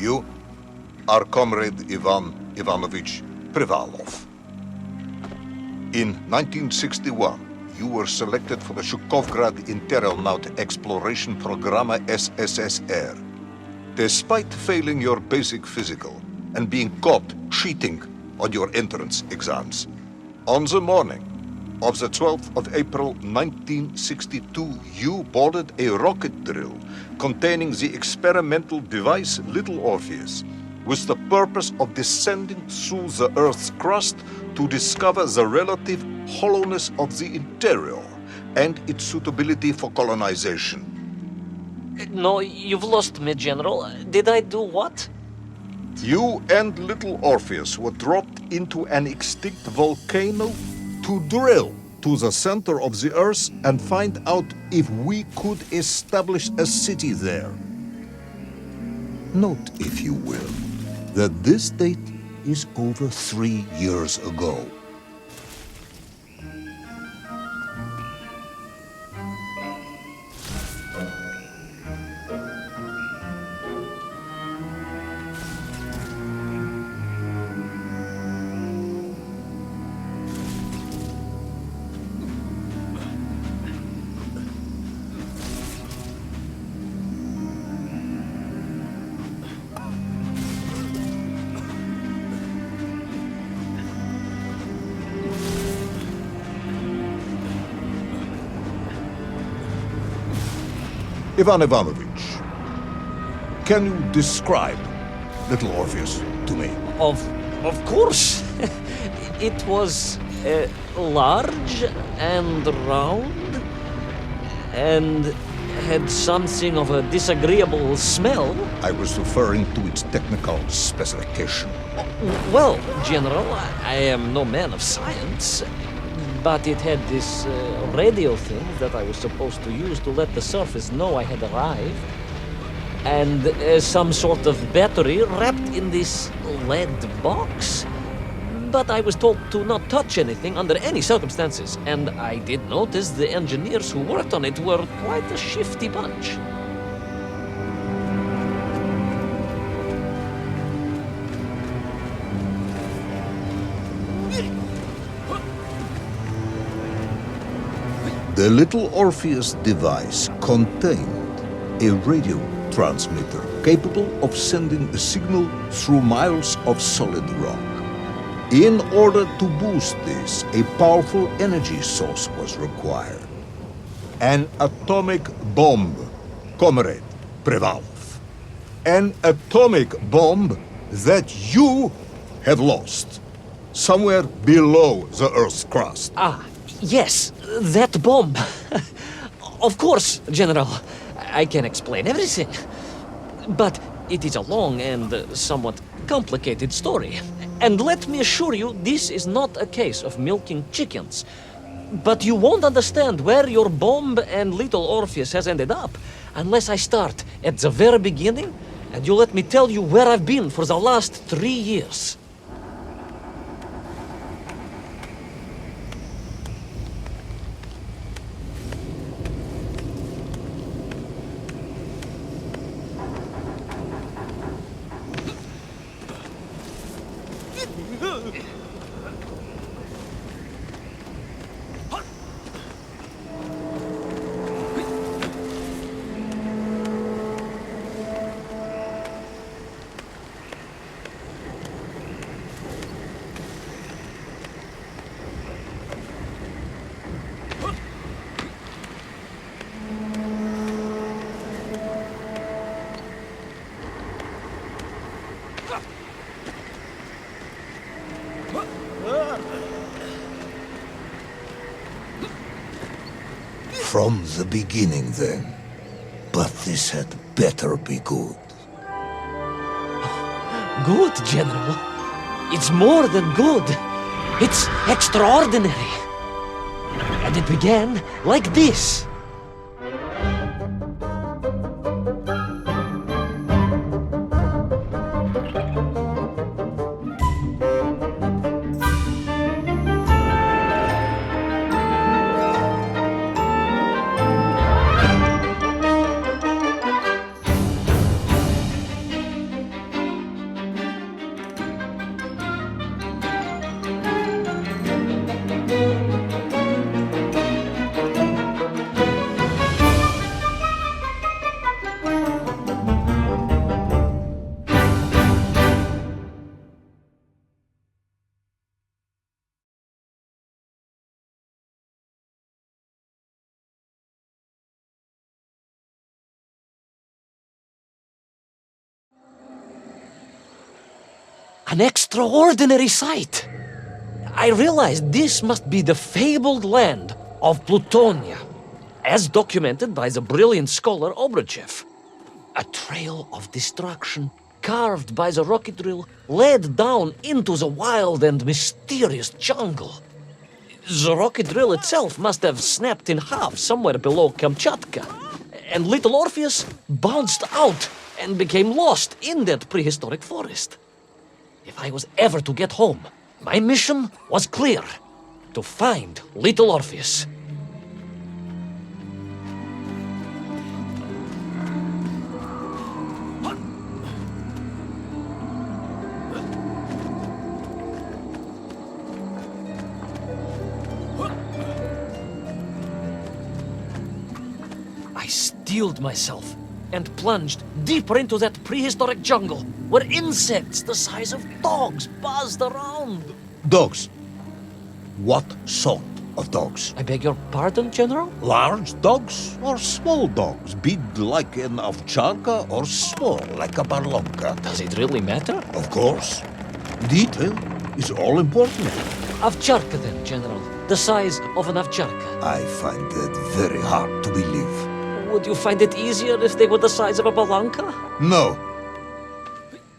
You are Comrade Ivan Ivanovich Privalov. In 1961, you were selected for the Shukovgrad Interonaut Exploration Program SSSR. Despite failing your basic physical and being caught cheating on your entrance exams, on the morning of the 12th of April 1962, you boarded a rocket drill containing the experimental device Little Orpheus, with the purpose of descending through the Earth's crust to discover the relative hollowness of the interior and its suitability for colonization. No, you've lost me, General. Did I do what? You and Little Orpheus were dropped into an extinct volcano to drill to the center of the Earth and find out if we could establish a city there. Note, if you will, that this date is over 3 years ago. Ivan Ivanovich, can you describe Little Orpheus to me? Of course. It was large and round and had something of a disagreeable smell. I was referring to its technical specification. Well, General, I am no man of science, but it had this radio thing that I was supposed to use to let the surface know I had arrived, and some sort of battery wrapped in this lead box. But I was told to not touch anything under any circumstances, and I did notice the engineers who worked on it were quite a shifty bunch. The Little Orpheus device contained a radio transmitter capable of sending a signal through miles of solid rock. In order to boost this, a powerful energy source was required. An atomic bomb, Comrade Privalov. An atomic bomb that you have lost somewhere below the Earth's crust. Yes, that bomb. Of course, General. I can explain everything. But it is a long and somewhat complicated story. And let me assure you, this is not a case of milking chickens. But you won't understand where your bomb and Little Orpheus has ended up unless I start at the very beginning and you let me tell you where I've been for the last 3 years. From the beginning, then. But this had better be good. Good, General. It's more than good. It's extraordinary. And it began like this. An extraordinary sight. I realized this must be the fabled land of Plutonia, as documented by the brilliant scholar Obruchev. A trail of destruction carved by the rocket drill led down into the wild and mysterious jungle. The rocket drill itself must have snapped in half somewhere below Kamchatka, and little Orpheus bounced out and became lost in that prehistoric forest. If I was ever to get home, my mission was clear: to find little Orpheus. I steeled myself and plunged deeper into that prehistoric jungle where insects the size of dogs buzzed around. Dogs. What sort of dogs? I beg your pardon, General? Large dogs or small dogs? Big like an ovcharka or small like a barlonka? Does it really matter? Of course. Detail is all important. Ovcharka then, General. The size of an ovcharka. I find that very hard to believe. Would you find it easier if they were the size of a balanka? No.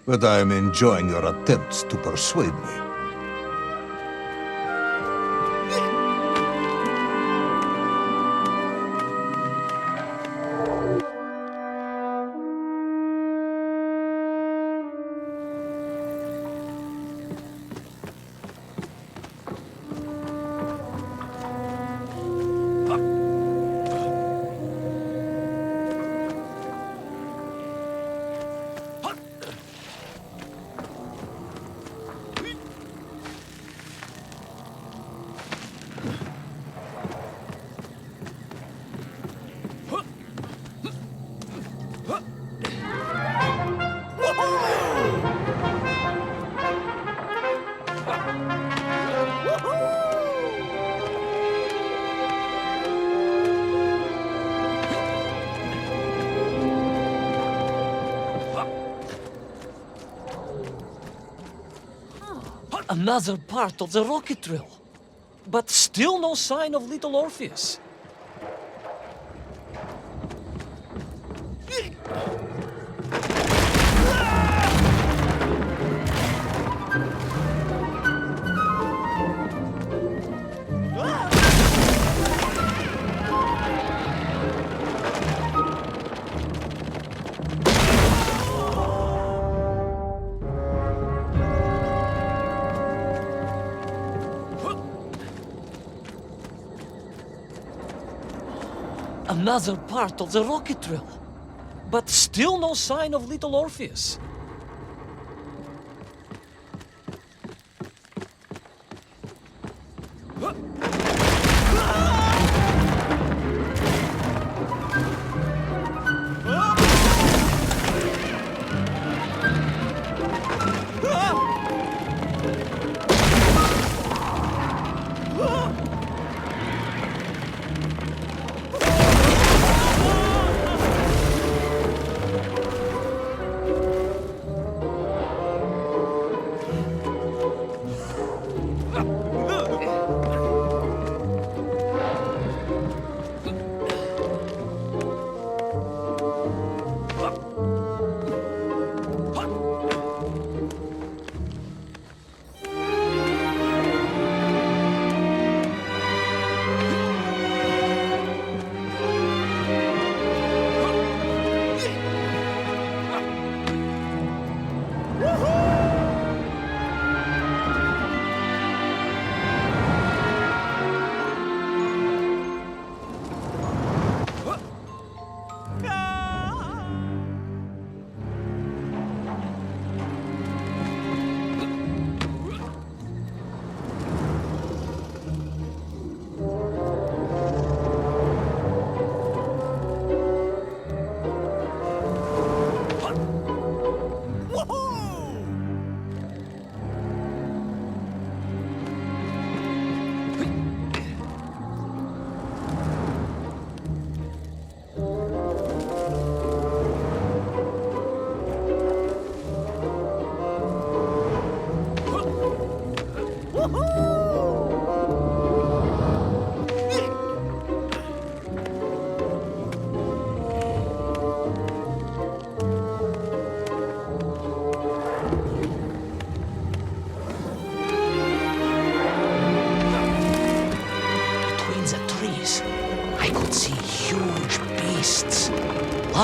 But I am enjoying your attempts to persuade me. Another part of the rocket drill. But still no sign of little Orpheus. Another part of the rocket drill. But still no sign of little Orpheus.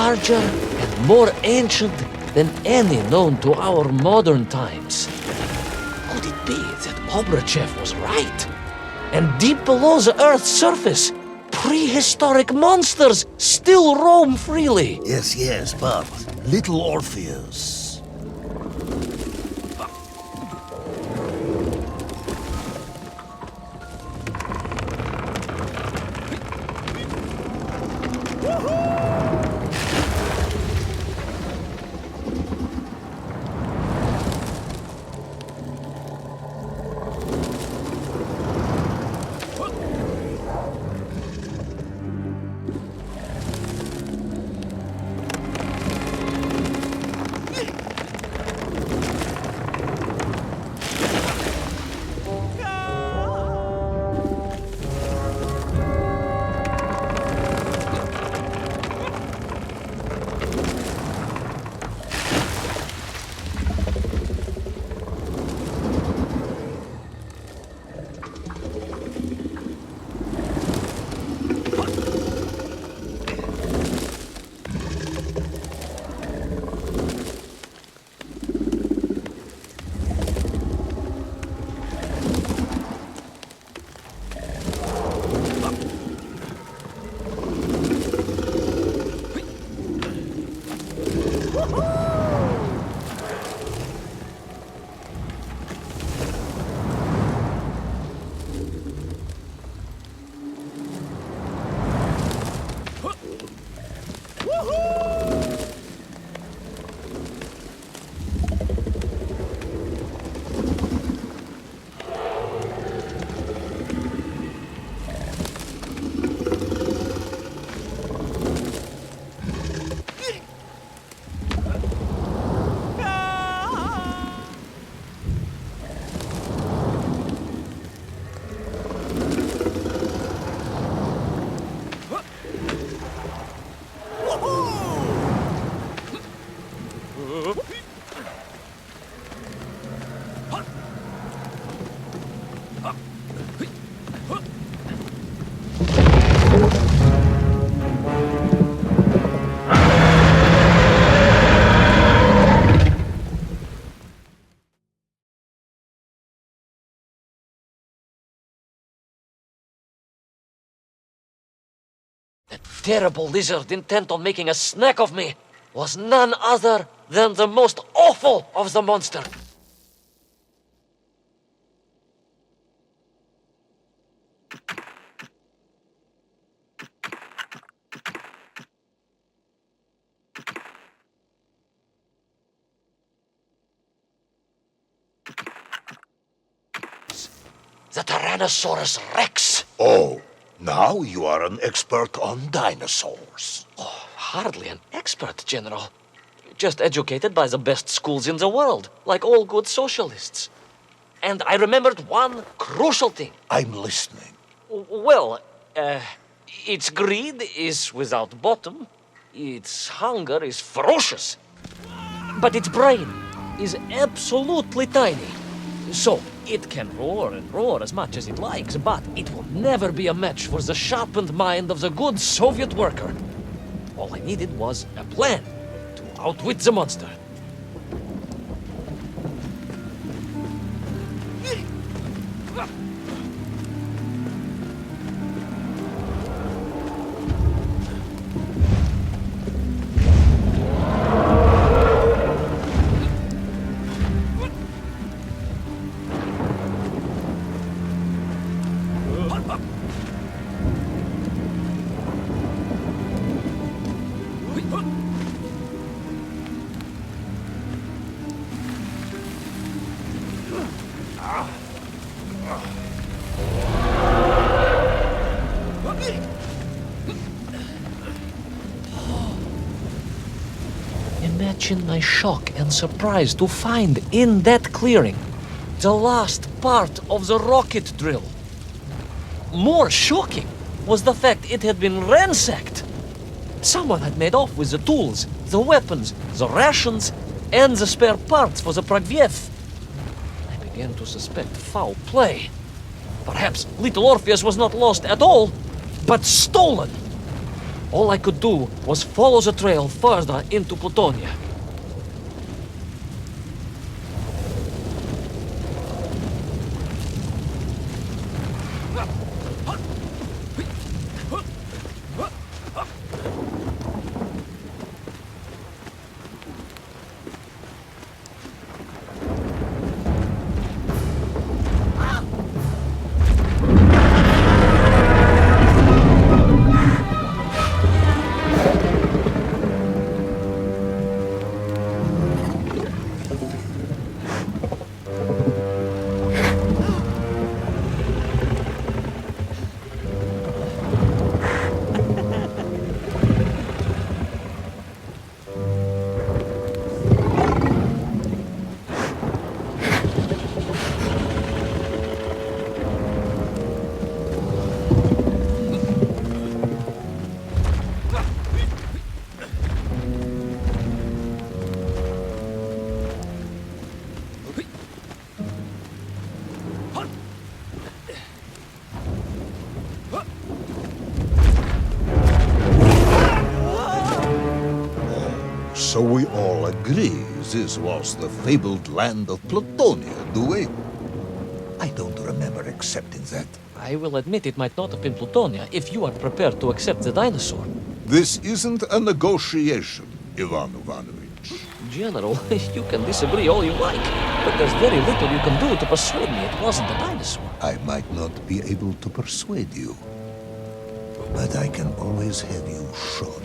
larger and more ancient than any known to our modern times. Could it be that Obrachev was right? And deep below the Earth's surface, prehistoric monsters still roam freely? Yes, but little Orpheus. Terrible lizard intent on making a snack of me was none other than the most awful of the monster. The Tyrannosaurus Rex. Oh, now you are an expert on dinosaurs. Oh, hardly an expert, General. Just educated by the best schools in the world, like all good socialists. And I remembered one crucial thing. I'm listening. Well, its greed is without bottom, its hunger is ferocious, but its brain is absolutely tiny. So, it can roar and roar as much as it likes, but it will never be a match for the sharpened mind of the good Soviet worker. All I needed was a plan to outwit the monster. Imagine my shock and surprise to find in that clearing the last part of the rocket drill. More shocking was the fact it had been ransacked. Someone had made off with the tools, the weapons, the rations, and the spare parts for the Pragviev. I began to suspect foul play. Perhaps little Orpheus was not lost at all, but stolen. All I could do was follow the trail further into Plutonia. So we all agree this was the fabled land of Plutonia, do we? I don't remember accepting that. I will admit it might not have been Plutonia if you are prepared to accept the dinosaur. This isn't a negotiation, Ivan Ivanovich. General, you can disagree all you like, but there's very little you can do to persuade me it wasn't a dinosaur. I might not be able to persuade you, but I can always have you shot.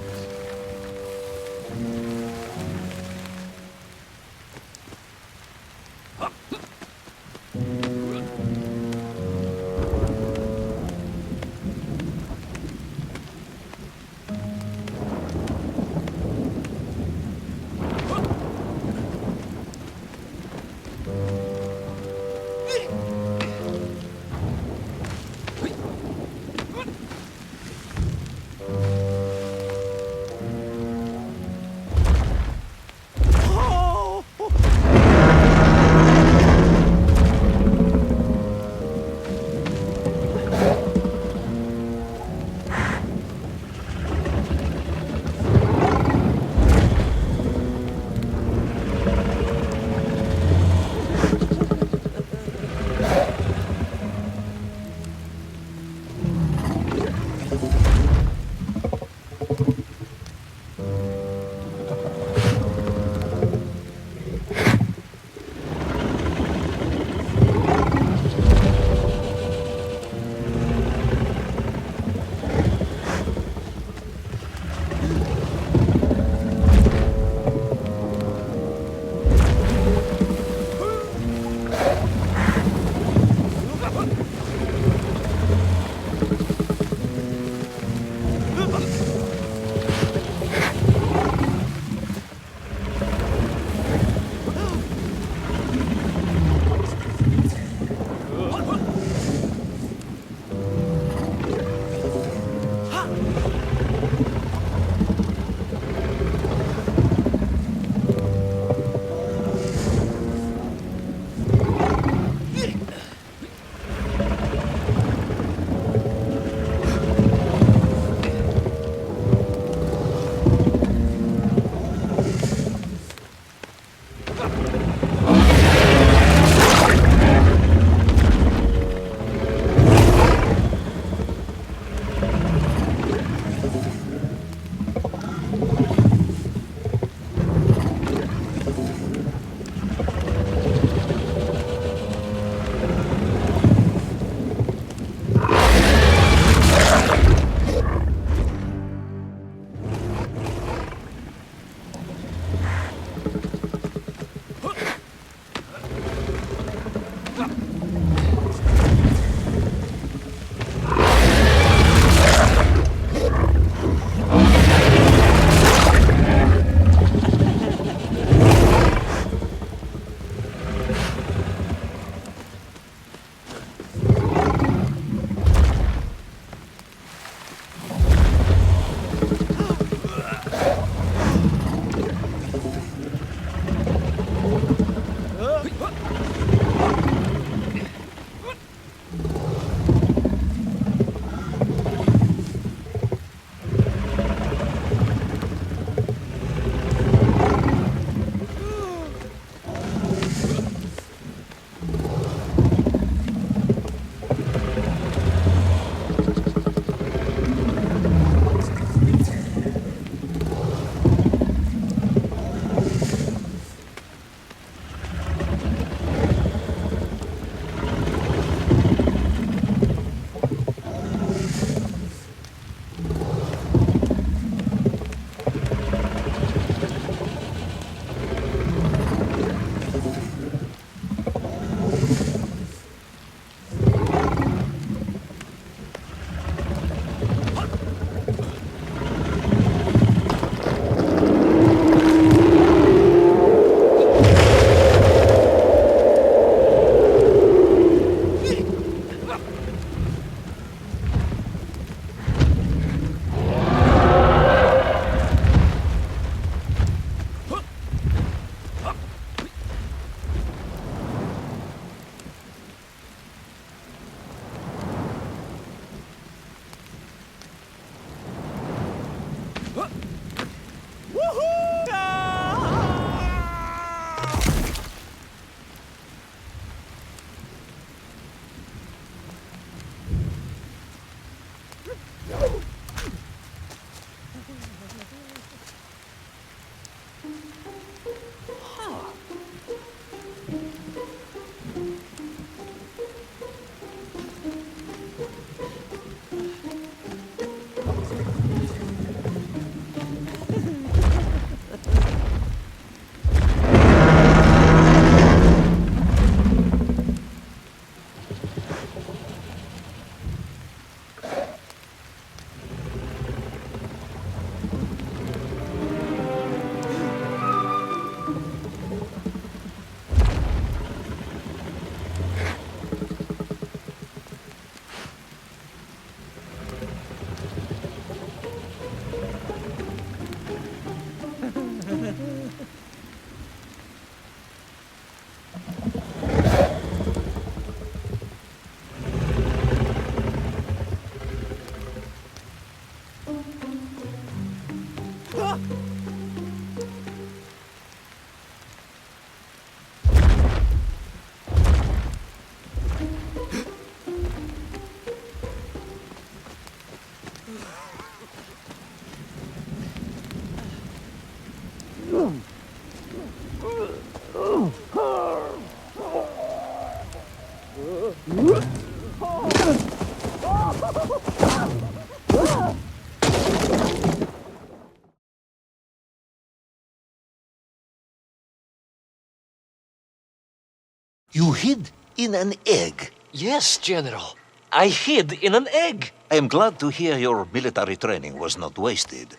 You hid in an egg. Yes, General. I hid in an egg. I am glad to hear your military training was not wasted.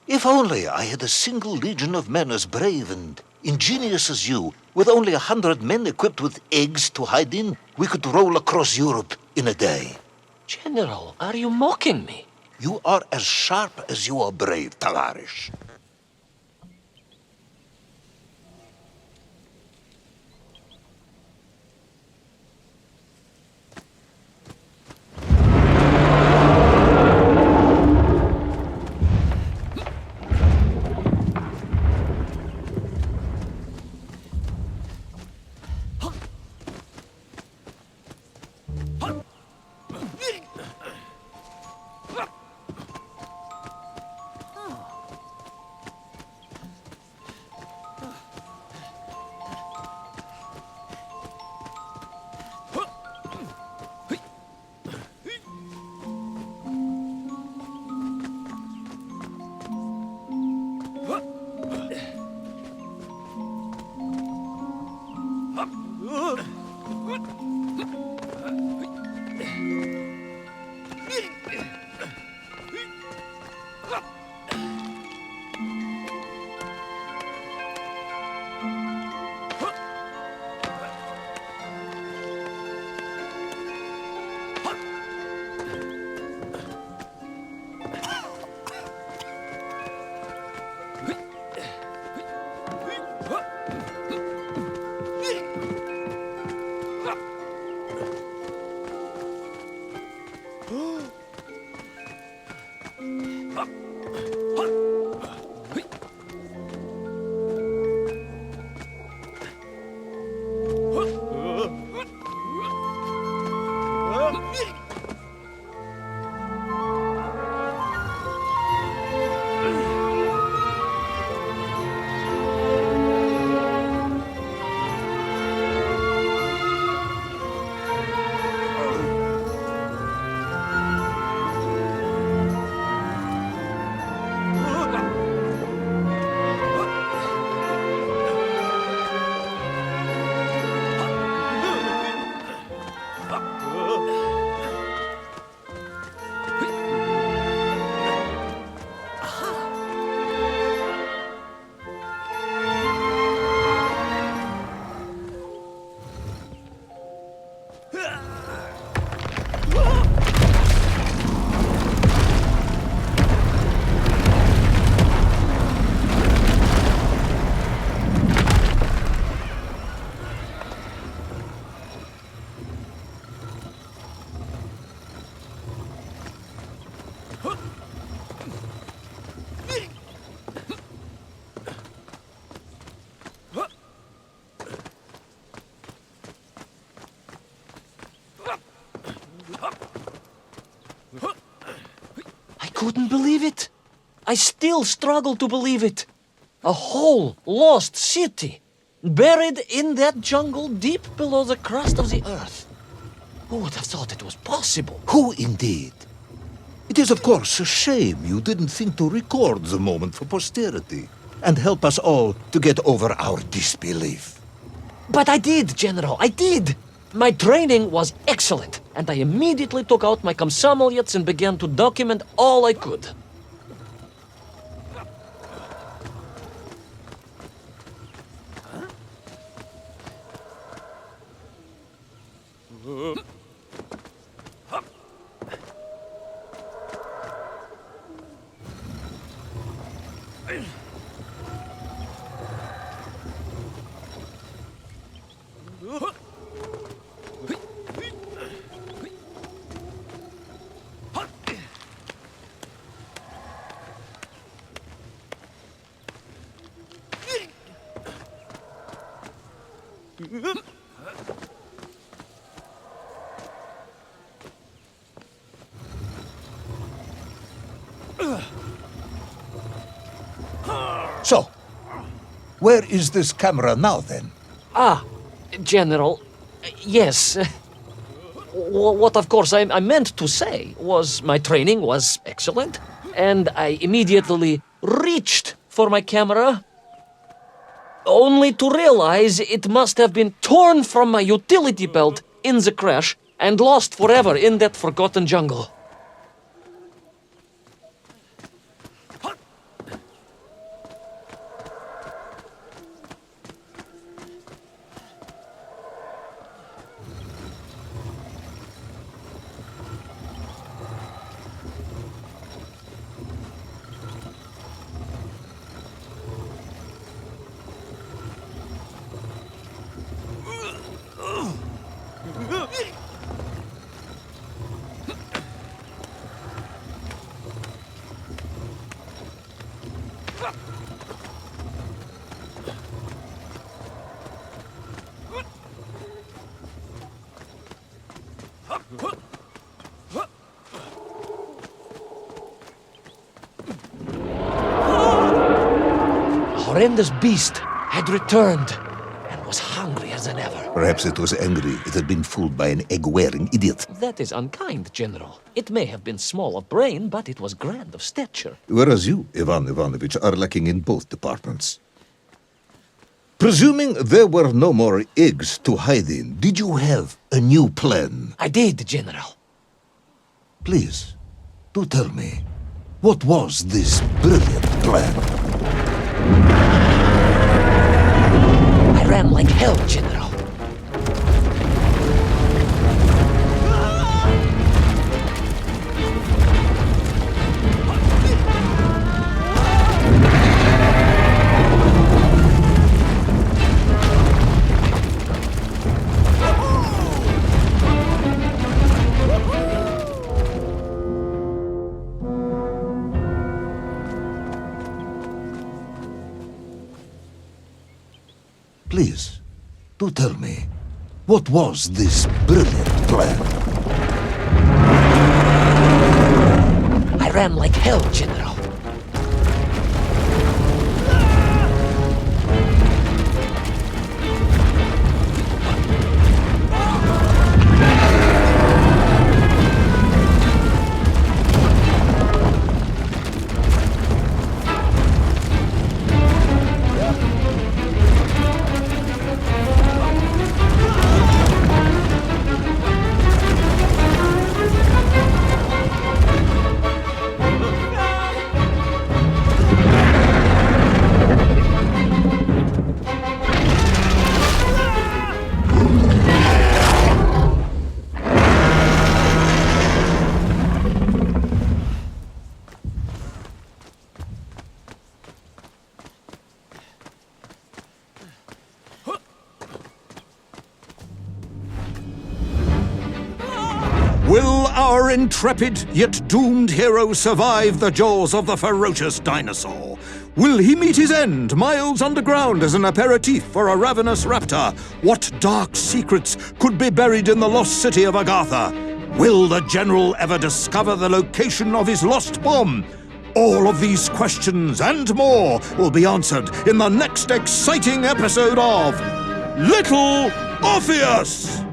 If only I had a single legion of men as brave and ingenious as you, with only 100 men equipped with eggs to hide in, we could roll across Europe in a day. General, are you mocking me? You are as sharp as you are brave, Tavarish. Couldn't believe it. I still struggle to believe it. A whole lost city, buried in that jungle deep below the crust of the earth. Who would have thought it was possible? Who indeed? It is, of course, a shame you didn't think to record the moment for posterity and help us all to get over our disbelief. But I did, General, I did. My training was excellent, and I immediately took out my komsomolets and began to document all I could. So, where is this camera now, then? General, yes. What, of course, I meant to say was my training was excellent, and I immediately reached for my camera. only to realize it must have been torn from my utility belt in the crash and lost forever in that forgotten jungle. Horrendous beast had returned and was hungrier than ever. Perhaps it was angry it had been fooled by an egg-wearing idiot. That is unkind, General. It may have been small of brain, but it was grand of stature. Whereas you, Ivan Ivanovich, are lacking in both departments. Presuming there were no more eggs to hide in, did you have a new plan? I did, General. Please, do tell me, what was this brilliant plan? I ran like hell, General. Please, do tell me, what was this brilliant plan? I ran like hell, General. Will our intrepid yet doomed hero survive the jaws of the ferocious dinosaur? Will he meet his end miles underground as an aperitif for a ravenous raptor? What dark secrets could be buried in the lost city of Agatha? Will the general ever discover the location of his lost bomb? All of these questions and more will be answered in the next exciting episode of Little Orpheus!